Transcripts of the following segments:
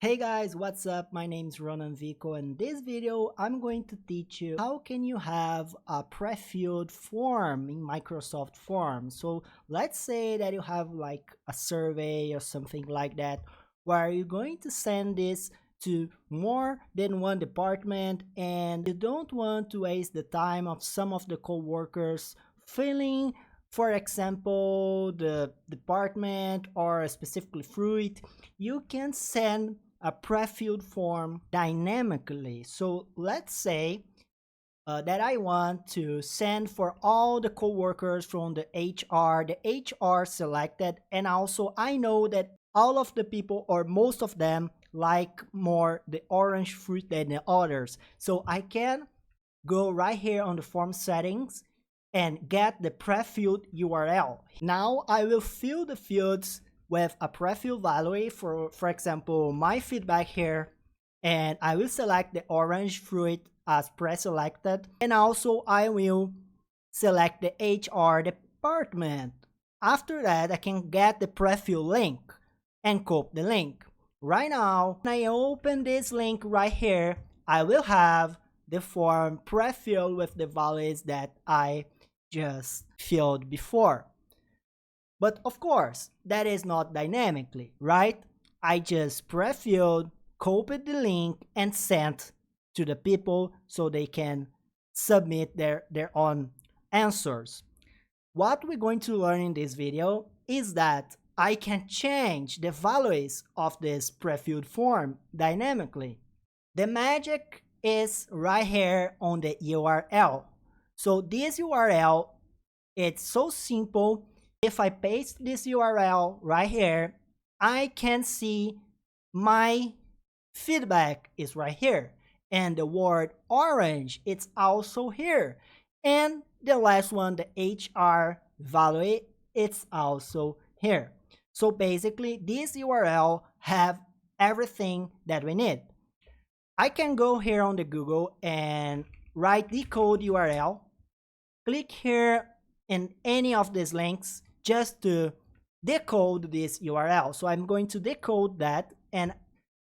Hey guys, what's up? My name is Ronan Vico, and in this video I'm going to teach you how can you have a pre-filled form in Microsoft Forms. So let's say that you have like a survey or something like that where you're going to send this to more than one department and you don't want to waste the time of some of the co-workers filling, for example, the department or specifically fruit. You can send a pre-filled form dynamically. So let's say that I want to send for all the coworkers from the HR selected, and also I know that all of the people or most of them like more the orange fruit than the others. So I can go right here on the form settings and get the pre-filled URL. Now I will fill the fields with a pre-filled value for example, my feedback here, and I will select the orange fruit as pre-selected, and also I will select the HR department. After that, I can get the pre-filled link and copy the link. Right now, when I open this link right here, I will have the form pre-filled with the values that I just filled before. But of course, that is not dynamically, right? I just pre-filled, copied the link, and sent to the people so they can submit their own answers. What we're going to learn in this video is that I can change the values of this pre-filled form dynamically. The magic is right here on the URL. So this URL, it's so simple. If I paste this URL right here, I can see my feedback is right here. And the word orange, it's also here. And the last one, the HR value, it's also here. So basically, this URL have everything that we need. I can go here on the Google and write the code URL, click here in any of these links just to decode this URL. So I'm going to decode that, and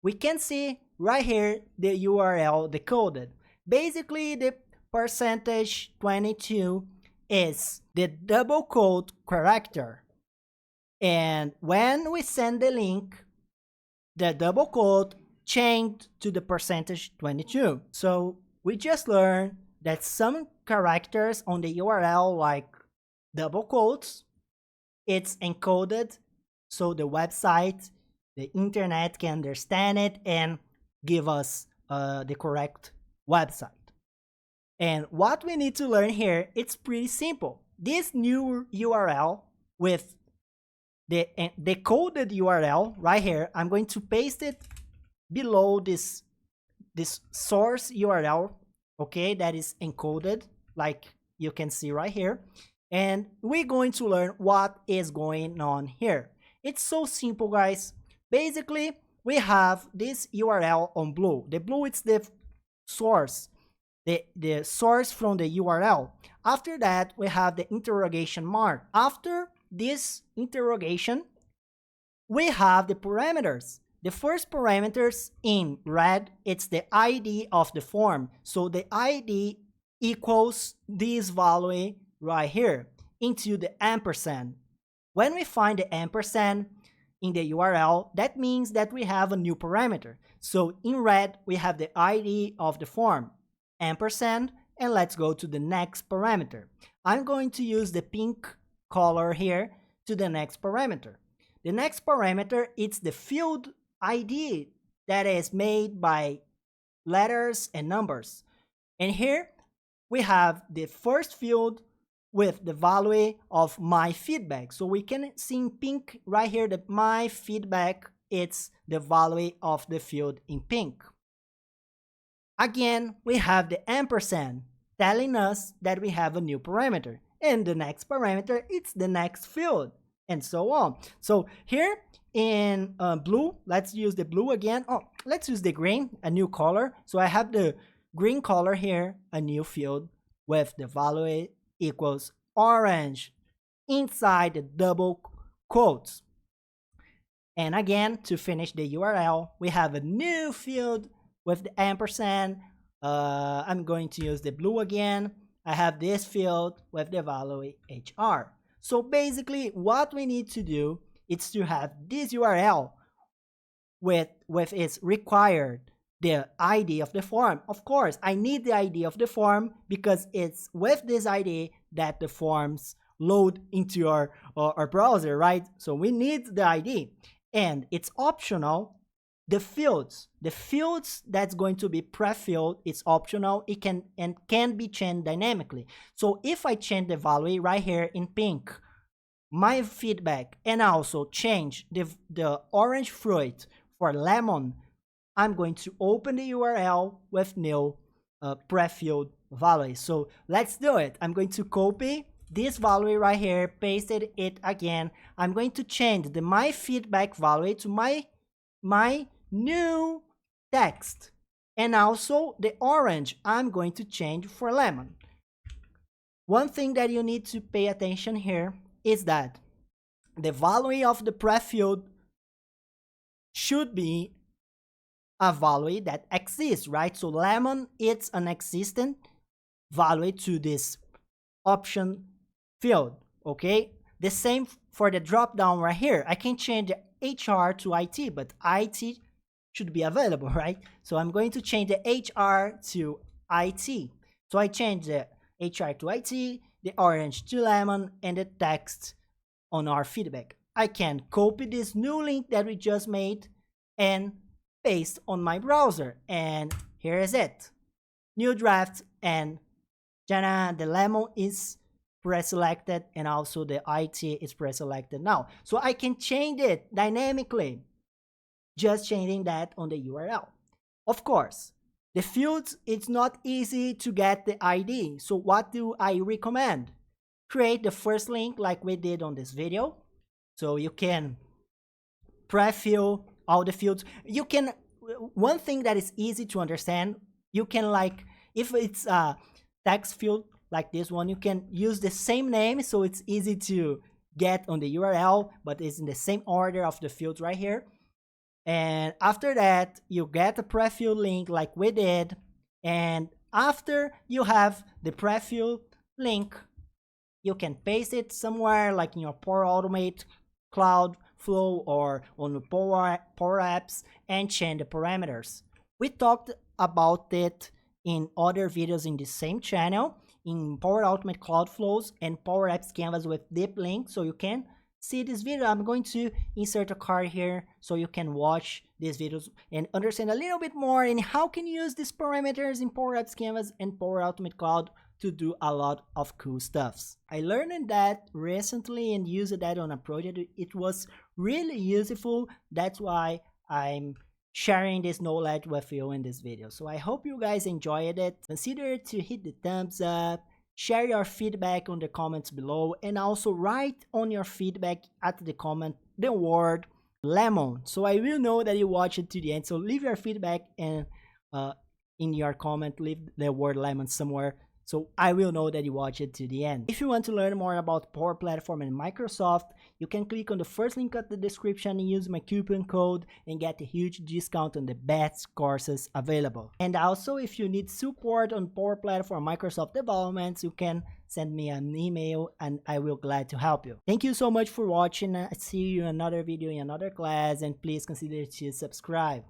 we can see right here the URL decoded. Basically, the percentage 22 is the double quote character. And when we send the link, the double quote changed to the percentage 22. So we just learned that some characters on the URL, like double quotes, it's encoded so the website, the internet can understand it and give us the correct website. And what we need to learn here, it's pretty simple. This new URL with the decoded URL right here, I'm going to paste it below this source URL, okay, that is encoded, like you can see right here. And we're going to learn what is going on here. It's so simple, guys. Basically, we have this URL on blue. The blue is the source, the source from the URL. After that, we have the interrogation mark. After this interrogation, we have the parameters. The first parameters in red, it's the ID of the form. So the ID equals this value right here into the ampersand. When we find the ampersand in the URL, that means that we have a new parameter. So in red, we have the ID of the form, ampersand, and let's go to the next parameter. I'm going to use the pink color here to the next parameter. The next parameter, it's the field ID that is made by letters and numbers. And here we have the first field with the value of my feedback. So we can see in pink right here that my feedback, it's the value of the field in pink. Again, we have the ampersand telling us that we have a new parameter. And the next parameter, it's the next field, and so on. So here in blue, let's use the blue again. Oh, let's use the green, a new color. So I have the green color here, a new field with the value equals orange inside the double quotes. And again, to finish the URL, we have a new field with the ampersand. I'm going to use the blue again. I have this field with the value HR. So basically what we need to do is to have this URL with its required the ID of the form. Of course, I need the ID of the form because it's with this ID that the forms load into our browser, right? So we need the ID, and it's optional. The fields that's going to be pre-filled, it's optional. It can be changed dynamically. So if I change the value right here in pink, my feedback, and also change the orange fruit for lemon, I'm going to open the URL with new pre-filled value. So let's do it. I'm going to copy this value right here, pasted it again. I'm going to change the my feedback value to my new text, and also the orange I'm going to change for lemon. One thing that you need to pay attention here is that the value of the pre-filled should be a value that exists, right? So lemon, it's an existent value to this option field, okay? The same for the drop down right here. I can change the HR to IT, but IT should be available, right? So I'm going to change the HR to IT. So I change the HR to IT, the orange to lemon, and the text on our feedback. I can copy this new link that we just made and paste on my browser, and here is it. New draft, and the lemon is pre-selected, and also the IT is pre-selected now. So I can change it dynamically, just changing that on the URL. Of course, the fields, it's not easy to get the ID. So what do I recommend? Create the first link like we did on this video. So you can pre-fill all the fields. You can, one thing that is easy to understand, you can, like, if it's a text field like this one, you can use the same name, so it's easy to get on the URL, but it's in the same order of the fields right here. And after that, you get a pre-fill link like we did, and after you have the pre-fill link, you can paste it somewhere like in your Power Automate, Cloud Flow, or on the Power Apps, and change the parameters. We talked about it in other videos in the same channel, in Power Automate Cloud Flows and Power Apps Canvas with deep link, so you can see this video. I'm going to insert a card here so you can watch these videos and understand a little bit more in how can you use these parameters in Power Apps Canvas and Power Automate Cloud to do a lot of cool stuffs. I learned that recently and used that on a project. It was really useful. That's why I'm sharing this knowledge with you in this video. So I hope you guys enjoyed it. Consider to hit the thumbs up, share your feedback on the comments below, and also write on your feedback at the comment the word lemon, so I will know that you watched it to the end. So leave your feedback, and in your comment leave the word lemon somewhere, so I will know that you watched it to the end. If you want to learn more about Power Platform and Microsoft, you can click on the first link at the description and use my coupon code and get a huge discount on the best courses available. And also, if you need support on Power Platform Microsoft developments, you can send me an email and I will glad to help you. Thank you so much for watching. I see you in another video in another class, and please consider to subscribe.